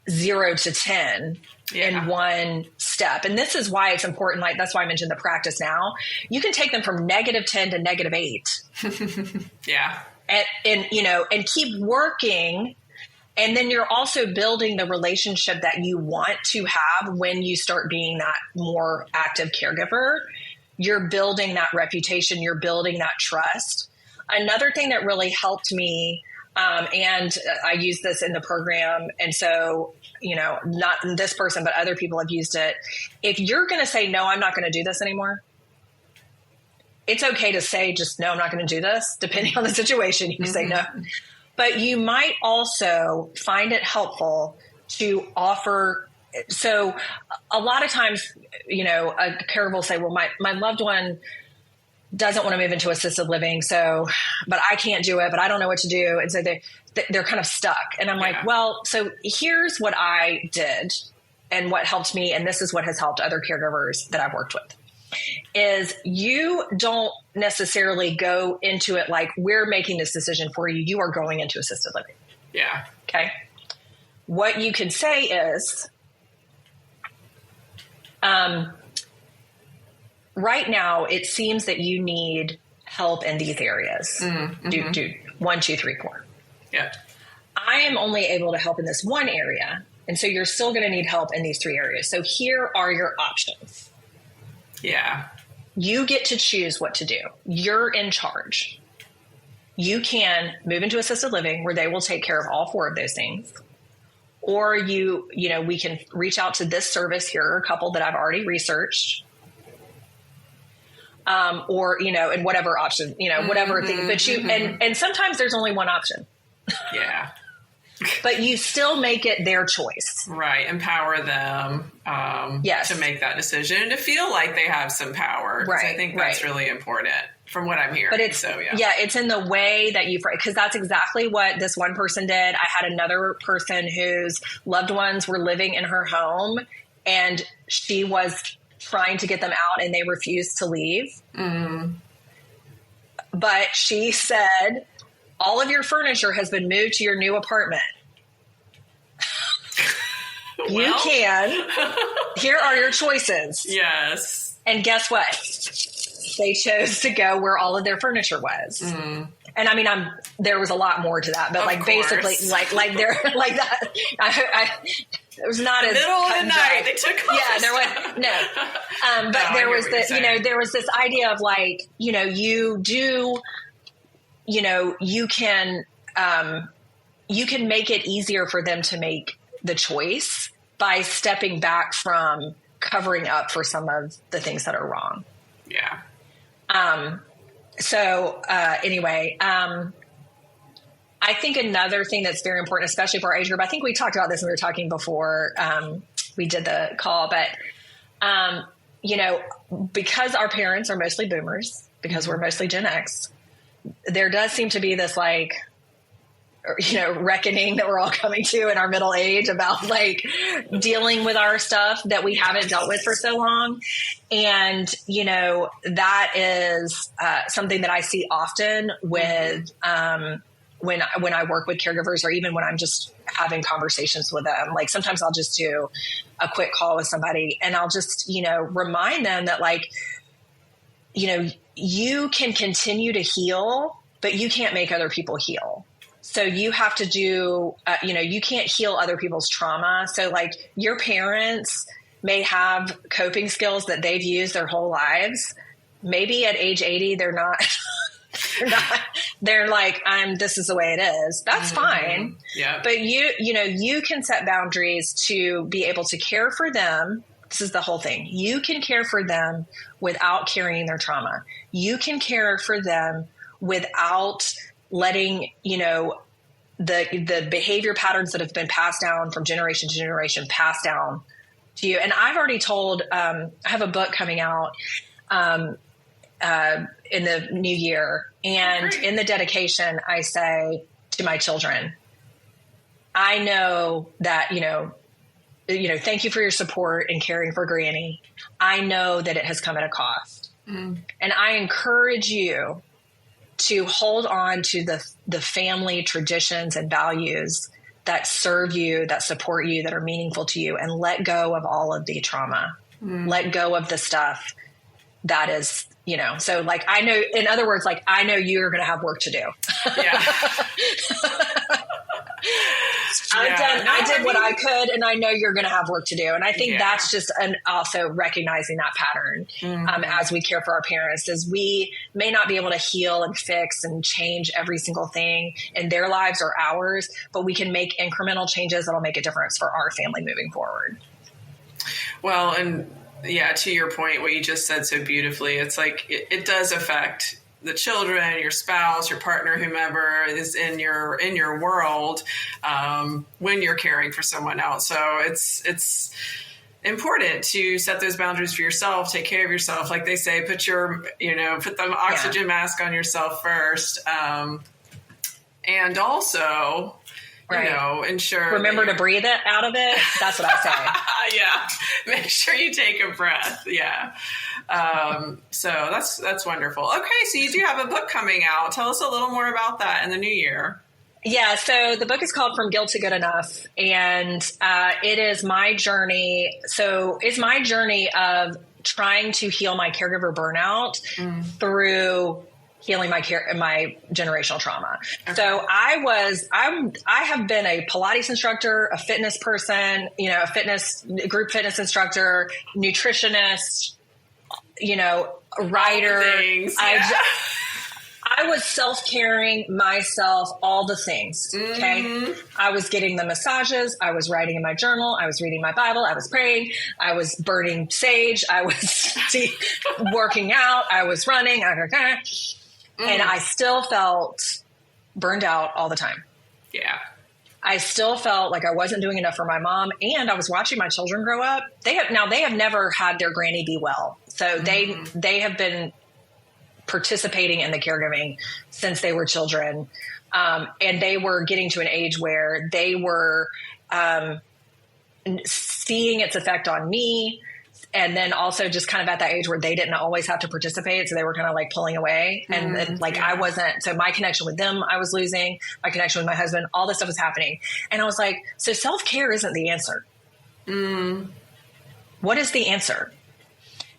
0 to 10 in one step. And this is why it's important. Like, that's why I mentioned the practice now. You can take them from -10 to -8. Yeah. And keep working. And then you're also building the relationship that you want to have when you start being that more active caregiver. You're building that reputation. You're building that trust. Another thing that really helped me, and I use this in the program, and so, not this person, but other people have used it. If you're going to say, no, I'm not going to do this anymore, it's okay to say just, no, I'm not going to do this. Depending on the situation, you can say no. But you might also find it helpful to offer. So a lot of times, a caregiver will say, well, my loved one doesn't want to move into assisted living. But I can't do it, but I don't know what to do. And so they're kind of stuck. And I'm like, well, so here's what I did and what helped me. And this is what has helped other caregivers that I've worked with, is you don't necessarily go into it like, we're making this decision for you. You are going into assisted living. Yeah. Okay. What you can say is, right now, it seems that you need help in these areas. Mm-hmm. Do 1, 2, 3, 4. Yeah. I am only able to help in this one area. And so you're still going to need help in these 3 areas. So here are your options. Yeah. You get to choose what to do. You're in charge. You can move into assisted living where they will take care of all 4 of those things. Or we can reach out to this service. Here are a couple that I've already researched. And whatever option, whatever thing, but and sometimes there's only one option. Yeah. But you still make it their choice. Right. Empower them to make that decision and to feel like they have some power. Right. I think that's really important from what I'm hearing. But it's in the way that because that's exactly what this one person did. I had another person whose loved ones were living in her home, and she was trying to get them out and they refused to leave. Mm. But she said, all of your furniture has been moved to your new apartment. You can. Here are your choices. Yes. And guess what? They chose to go where all of their furniture was. Mm. And I mean, there was a lot more to that, but basically like they're like that. It was not as middle of the night. They took off. Yeah, there was no. But there was there was this idea of like, you can make it easier for them to make the choice by stepping back from covering up for some of the things that are wrong. Yeah. Anyway, I think another thing that's very important, especially for our age group, I think we talked about this when we were talking before we did the call, but, because our parents are mostly boomers, because we're mostly Gen X, there does seem to be this reckoning that we're all coming to in our middle age about dealing with our stuff that we haven't dealt with for so long. And, that is something that I see often with when I work with caregivers, or even when I'm just having conversations with them. Like sometimes I'll just do a quick call with somebody and I'll just, remind them that you can continue to heal, but you can't make other people heal. So you have to do, you can't heal other people's trauma. So your parents may have coping skills that they've used their whole lives. Maybe at age 80, they're not, they're like, this is the way it is. That's fine. Yeah. But you can set boundaries to be able to care for them This is the whole thing. You can care for them without carrying their trauma. You can care for them without letting, the behavior patterns that have been passed down from generation to generation pass down to you. And I've already told, I have a book coming out in the new year. And in the dedication, I say to my children, I know that, thank you for your support and caring for Granny. I know that it has come at a cost. And I encourage you to hold on to the family traditions and values that serve you, that support you, that are meaningful to you, and let go of all of the trauma. Let go of the stuff that is, so like, I know, in other words, like, I know you're going to have work to do. Yeah. I did what I could, and I know you're going to have work to do. And I think that's just also recognizing that pattern as we care for our parents, is we may not be able to heal and fix and change every single thing in their lives or ours, but we can make incremental changes that'll make a difference for our family moving forward. Well, and to your point, what you just said so beautifully, it's like it does affect the children, your spouse, your partner, whomever is in your world when you're caring for someone else. So it's important to set those boundaries for yourself, take care of yourself. Like they say, put the oxygen mask on yourself first. And also, ensure. Remember to breathe it out of it. That's what I say. Make sure you take a breath. Yeah. So that's wonderful. Okay. So you do have a book coming out. Tell us a little more about that in the new year. Yeah. So the book is called From Guilt to Good Enough. And it is my journey. So it's my journey of trying to heal my caregiver burnout through healing my generational trauma. Okay. So I have been a Pilates instructor, a fitness person, a group fitness instructor, nutritionist, writer. I was self-caring myself, all the things. Okay. I was getting the massages. I was writing in my journal. I was reading my Bible. I was praying. I was burning sage. I was working out. I was running. And I still felt burned out all the time. Yeah. I still felt like I wasn't doing enough for my mom, and I was watching my children grow up. They have never had their granny be well. So they have been participating in the caregiving since they were children. And they were getting to an age where they were seeing its effect on me. And then also just kind of at that age where they didn't always have to participate. So they were kind of like pulling away. And I wasn't. So my connection with them, I was losing. My connection with my husband, all this stuff was happening. And I was like, so self-care isn't the answer. What is the answer?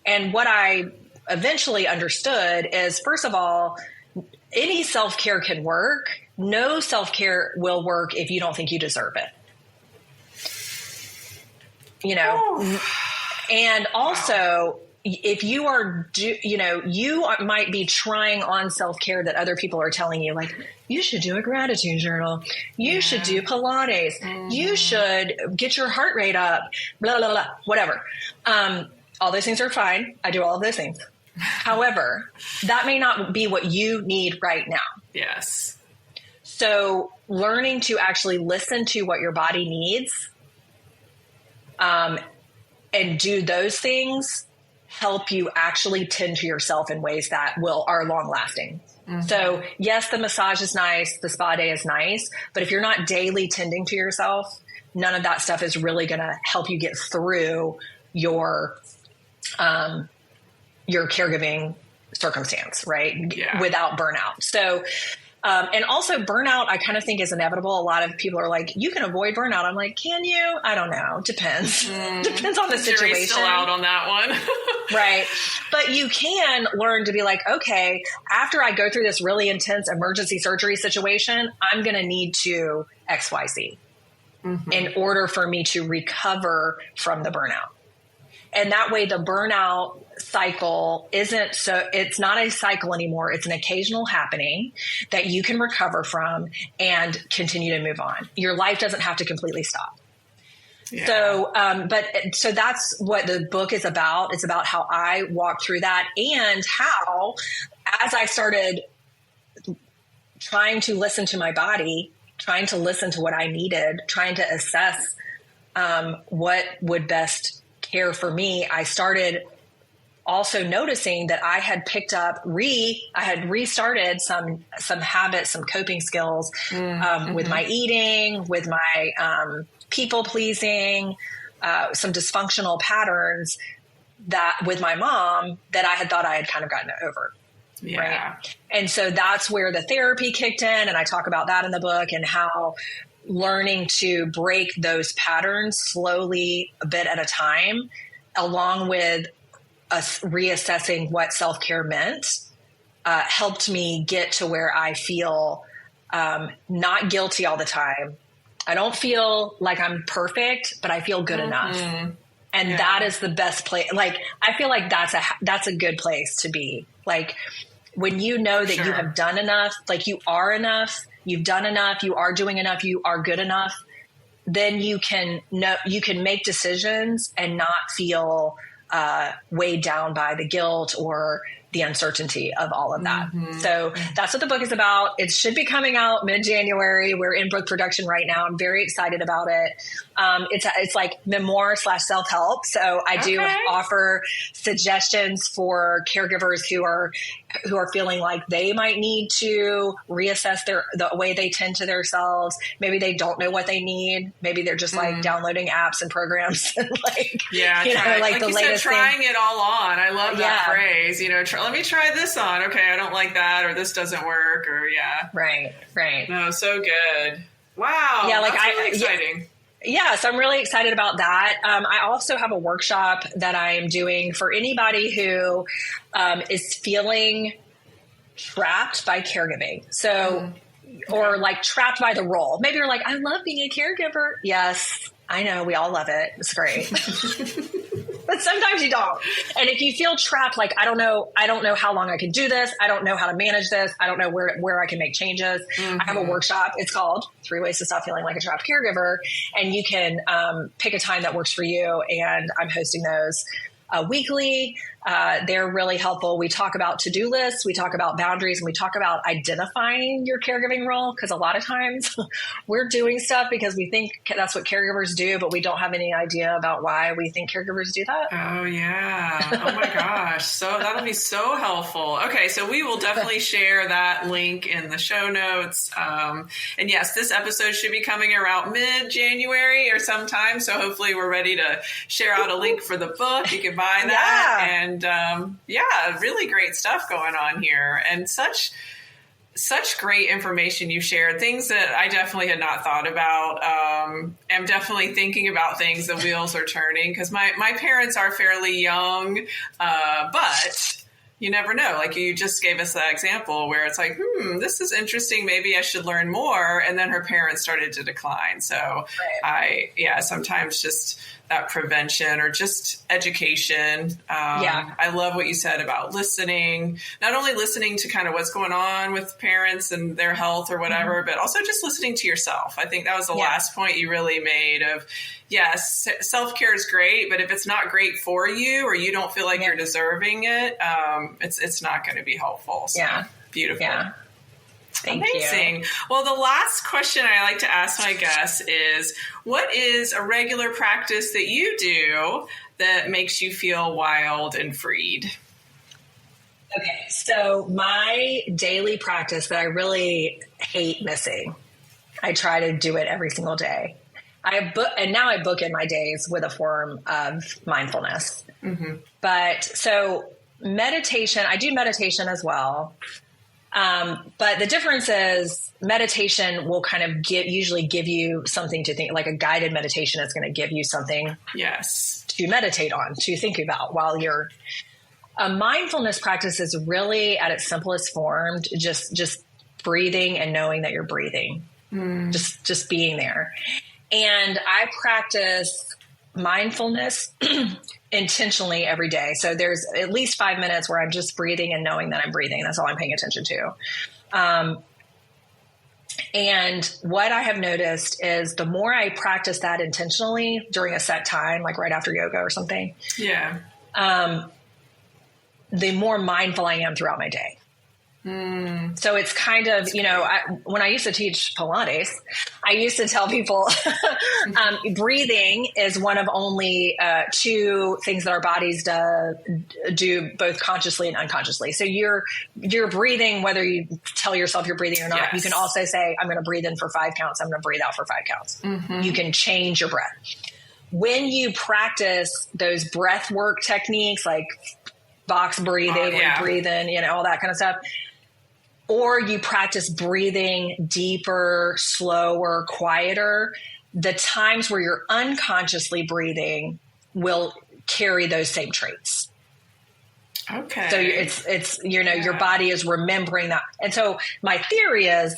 And what I eventually understood is, first of all, any self-care can work. No self-care will work if you don't think you deserve it. And also, if you are, you might be trying on self-care that other people are telling you, like, you should do a gratitude journal. You should do Pilates. You should get your heart rate up, blah, blah, blah, whatever. All those things are fine. I do all of those things. However, that may not be what you need right now. Yes. So learning to actually listen to what your body needs, and do those things help you actually tend to yourself in ways that are long lasting. So yes, the massage is nice. The spa day is nice. But if you're not daily tending to yourself, none of that stuff is really going to help you get through your caregiving circumstance, right? Yeah. Without burnout. So, and also burnout, I kind of think is inevitable. A lot of people are like, you can avoid burnout. I'm like, can you? I don't know. Depends. Depends on the situation. Jury's still out on that one. Right. But you can learn to be like, okay, after I go through this really intense emergency surgery situation, I'm going to need to XYZ in order for me to recover from the burnout. And that way the burnout cycle it's not a cycle anymore. It's an occasional happening that you can recover from and continue to move on. Your life doesn't have to completely stop. Yeah. So that's what the book is about. It's about how I walked through that, and how, as I started trying to listen to my body, trying to listen to what I needed, trying to assess what would best care for me, I started also noticing that I had picked up, I had restarted some habits, some coping skills with my eating, with my people pleasing, some dysfunctional patterns that with my mom that I had thought I had kind of gotten over. Yeah. Right. And so that's where the therapy kicked in. And I talk about that in the book, and how learning to break those patterns slowly, a bit at a time, along with us reassessing what self-care meant, helped me get to where I feel not guilty all the time. I don't feel like I'm perfect, but I feel good enough. And that is the best place. Like, I feel like that's a good place to be. Like, when you know that you have done enough, like you are enough, you've done enough, you are doing enough, you are good enough, then you can make decisions and not feel weighed down by the guilt or the uncertainty of all of that. So that's what the book is about. It should be coming out mid-January. We're in book production right now. I'm very excited about it. It's like memoir / self-help. So I do offer suggestions for caregivers who are feeling like they might need to reassess the way they tend to themselves. Maybe they don't know what they need. Maybe they're just like downloading apps and programs and like, like the latest said, trying thing. it all on. I love that phrase, let me try this on. Okay. I don't like that, or this doesn't work, or Right. No, so good. Wow. Yeah. Like that's really exciting. Yeah, so I'm really excited about that. I also have a workshop that I am doing for anybody who is feeling trapped by caregiving. So, or like trapped by the role. Maybe you're like, I love being a caregiver. Yes, I know. We all love it. It's great. But sometimes you don't. And if you feel trapped, like, I don't know how long I can do this. I don't know how to manage this. I don't know where I can make changes. I have a workshop. It's called 3 Ways to Stop Feeling Like a Trapped Caregiver. And you can pick a time that works for you. And I'm hosting those weekly. They're really helpful. We talk about to-do lists, we talk about boundaries, and we talk about identifying your caregiving role. Because a lot of times we're doing stuff because we think that's what caregivers do, but we don't have any idea about why we think caregivers do that. Oh, yeah. Oh, my gosh. So that'll be so helpful. Okay, so we will definitely share that link in the show notes. And yes, this episode should be coming around mid-January or sometime. So hopefully we're ready to share out a link for the book. You can buy that. Yeah. And really great stuff going on here, and such great information you shared, things that I definitely had not thought about. I'm definitely thinking about things, the wheels are turning, because my parents are fairly young, but you never know. Like, you just gave us that example where it's like, this is interesting. Maybe I should learn more. And then her parents started to decline. So sometimes just that prevention or just education. I love what you said about listening, not only listening to kind of what's going on with parents and their health or whatever, but also just listening to yourself. I think that was the last point you really made of, yes, self-care is great, but if it's not great for you, or you don't feel like you're deserving it, it's not going to be helpful. So, beautiful. Yeah. Amazing. You. Well, the last question I like to ask my guests is, what is a regular practice that you do that makes you feel wild and freed? Okay, so my daily practice that I really hate missing, I try to do it every single day. Now I book in my days with a form of mindfulness. But so meditation, I do meditation as well. But the difference is meditation will kind of usually give you something to think, like a guided meditation is going to give you something to meditate on, to think about while you're. A mindfulness practice is really at its simplest form, just breathing and knowing that you're breathing, just being there. And I practice mindfulness intentionally every day. So there's at least 5 minutes where I'm just breathing and knowing that I'm breathing. That's all I'm paying attention to. And what I have noticed is the more I practice that intentionally during a set time, like right after yoga or something, Yeah. the more mindful I am throughout my day. So it's kind of, when I used to teach Pilates, I used to tell people breathing is one of only 2 things that our bodies do both consciously and unconsciously. So you're breathing, whether you tell yourself you're breathing or not. Yes. You can also say, I'm going to breathe in for 5 counts. I'm going to breathe out for 5 counts. Mm-hmm. You can change your breath. When you practice those breath work techniques, like box breathing, breathe in, all that kind of stuff, or you practice breathing deeper, slower, quieter, the times where you're unconsciously breathing will carry those same traits. Okay. So it's your body is remembering that. And so my theory is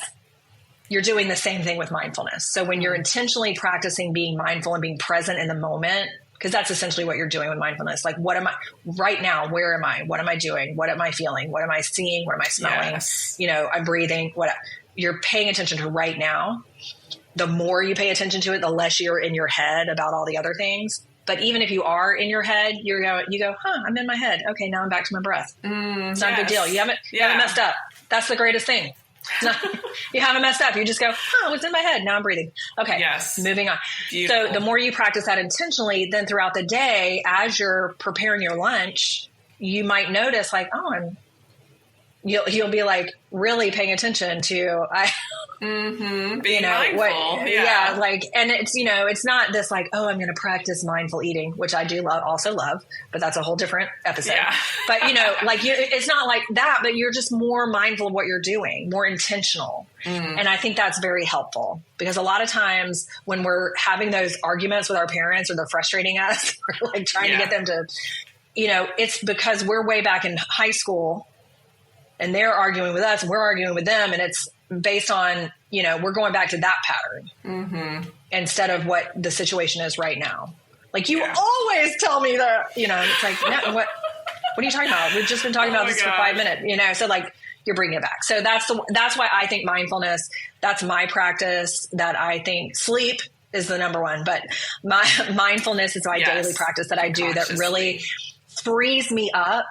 you're doing the same thing with mindfulness. So when you're intentionally practicing being mindful and being present in the moment, because that's essentially what you're doing with mindfulness. Like, what am I right now? Where am I? What am I doing? What am I feeling? What am I seeing? What am I smelling? Yes. I'm breathing. What you're paying attention to right now. The more you pay attention to it, the less you're in your head about all the other things. But even if you are in your head, you go, I'm in my head. Okay, now I'm back to my breath. It's not a big deal. You haven't messed up. That's the greatest thing. You haven't messed up. You just go, it was in my head. Now I'm breathing. Okay. Yes. Moving on. Beautiful. So the more you practice that intentionally, then throughout the day, as you're preparing your lunch, you might notice like, you'll be like really paying attention to, being mindful. and it's not this like, I'm going to practice mindful eating, which I do also love, but that's a whole different episode. Yeah. But it's not like that, but you're just more mindful of what you're doing, more intentional. And I think that's very helpful because a lot of times when we're having those arguments with our parents or they're frustrating us, we're like trying to get them to, it's because we're way back in high school and they're arguing with us and we're arguing with them. And it's based on, we're going back to that pattern instead of what the situation is right now. Like you always tell me that, it's like, no, what are you talking about? We've just been talking about this for 5 minutes, so like you're bringing it back. So that's why I think mindfulness, that's my practice that I think sleep is the number one, but my mindfulness is my daily practice that I do that really frees me up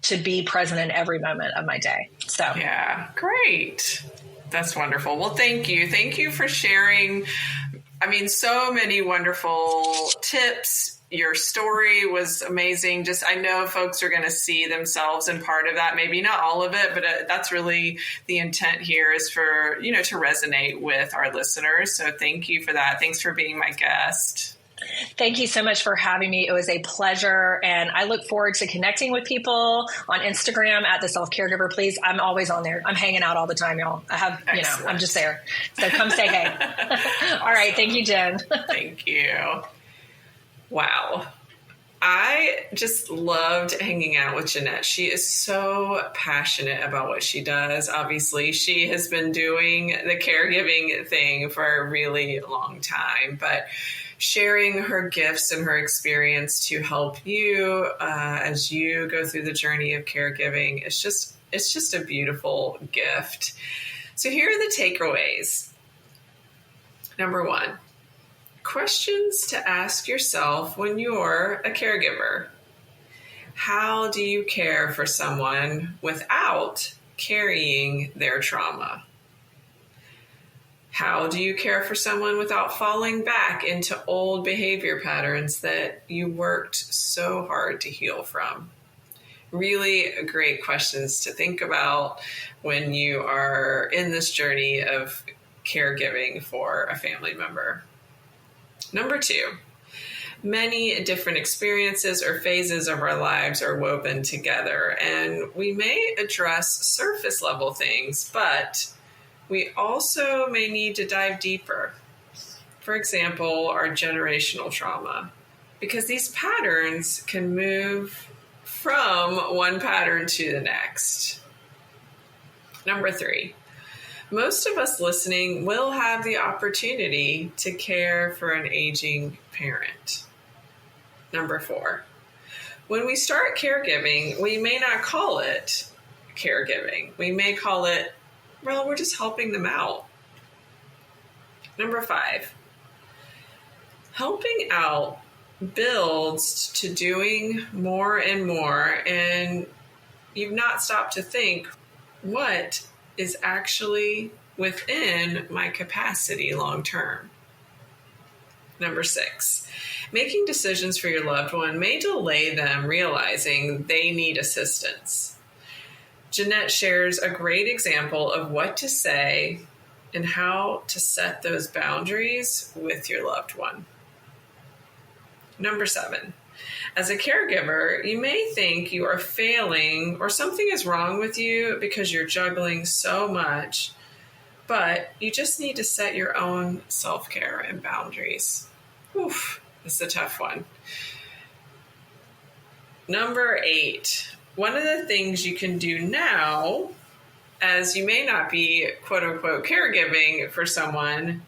to be present in every moment of my day. So yeah, great. That's wonderful. Well, thank you. Thank you for sharing. So many wonderful tips. Your story was amazing. I know folks are going to see themselves in part of that. Maybe not all of it, but that's really the intent here is for, to resonate with our listeners. So thank you for that. Thanks for being my guest. Thank you so much for having me. It was a pleasure. And I look forward to connecting with people on Instagram at the Self-Caregiver. Please, I'm always on there. I'm hanging out all the time, y'all. I have, I'm just there. So come say hey. All right. Thank you, Jen. Thank you. Wow. I just loved hanging out with Jeanette. She is so passionate about what she does. Obviously, she has been doing the caregiving thing for a really long time, but sharing her gifts and her experience to help you as you go through the journey of caregiving, it's just a beautiful gift. So here are the takeaways. Number 1, questions to ask yourself when you're a caregiver. How do you care for someone without carrying their trauma? How do you care for someone without falling back into old behavior patterns that you worked so hard to heal from? Really great questions to think about when you are in this journey of caregiving for a family member. Number 2, many different experiences or phases of our lives are woven together, and we may address surface level things, but we also may need to dive deeper. For example, our generational trauma, because these patterns can move from one pattern to the next. Number 3, most of us listening will have the opportunity to care for an aging parent. Number 4, when we start caregiving, we may not call it caregiving. We may call it, well, we're just helping them out. Number 5, helping out builds to doing more and more, and you've not stopped to think, what is actually within my capacity long term? Number 6, making decisions for your loved one may delay them realizing they need assistance. Jeanette shares a great example of what to say and how to set those boundaries with your loved one. Number 7, as a caregiver, you may think you are failing or something is wrong with you because you're juggling so much, but you just need to set your own self-care and boundaries. Oof, this is a tough one. Number 8, one of the things you can do now, as you may not be quote unquote caregiving for someone,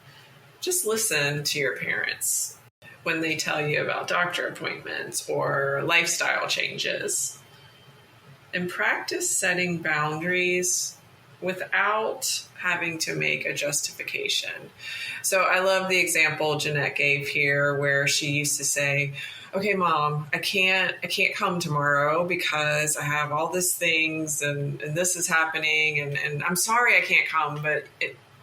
just listen to your parents when they tell you about doctor appointments or lifestyle changes, and practice setting boundaries without having to make a justification. So I love the example Jeanette gave here where she used to say, okay, Mom, I can't come tomorrow because I have all these things and this is happening and I'm sorry I can't come, but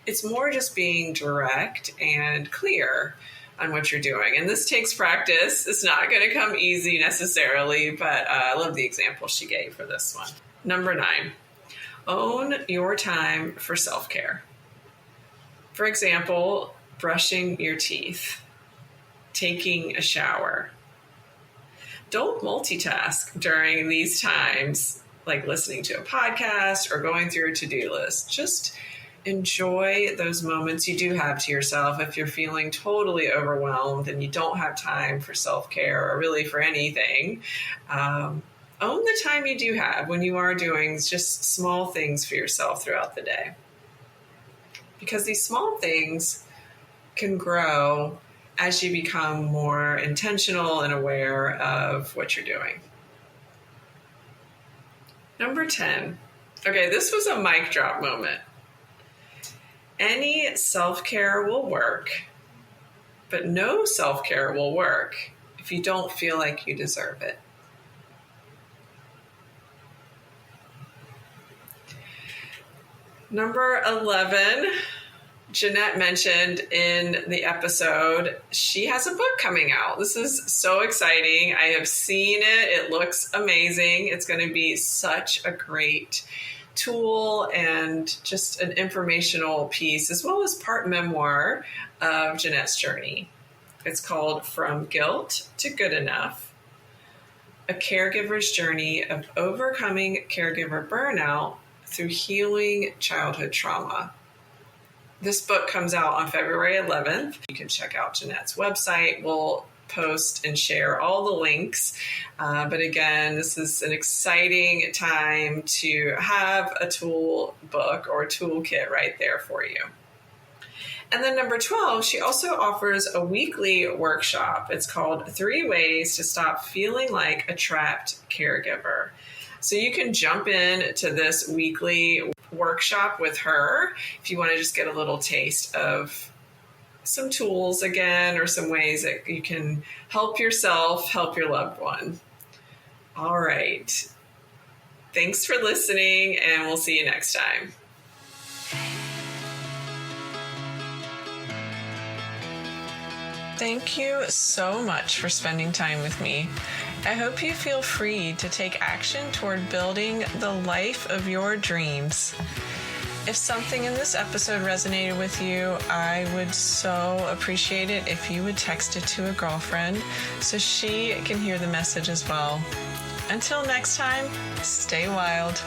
it's more just being direct and clear on what you're doing. And this takes practice. It's not going to come easy necessarily, but I love the example she gave for this one. Number 9, own your time for self-care. For example, brushing your teeth, taking a shower. Don't multitask during these times, like listening to a podcast or going through a to-do list. Just enjoy those moments you do have to yourself if you're feeling totally overwhelmed and you don't have time for self-care or really for anything. Own the time you do have when you are doing just small things for yourself throughout the day. Because these small things can grow as you become more intentional and aware of what you're doing. Number 10. Okay, this was a mic drop moment. Any self-care will work, but no self-care will work if you don't feel like you deserve it. Number 11, Jeanette mentioned in the episode, she has a book coming out. This is so exciting. I have seen it. It looks amazing. It's going to be such a great tool and just an informational piece, as well as part memoir of Jeanette's journey. It's called From Guilt to Good Enough, a caregiver's journey of overcoming caregiver burnout through healing childhood trauma. This book comes out on February 11th. You can check out Jeanette's website. We'll post and share all the links. But again, this is an exciting time to have a tool book or toolkit right there for you. And then number 12, she also offers a weekly workshop. It's called 3 Ways to Stop Feeling Like a Trapped Caregiver. So you can jump in to this weekly workshop with her if you want to just get a little taste of some tools again, or some ways that you can help yourself, help your loved one. All right. Thanks for listening, and we'll see you next time. Thank you so much for spending time with me. I hope you feel free to take action toward building the life of your dreams. If something in this episode resonated with you, I would so appreciate it if you would text it to a girlfriend so she can hear the message as well. Until next time, stay wild.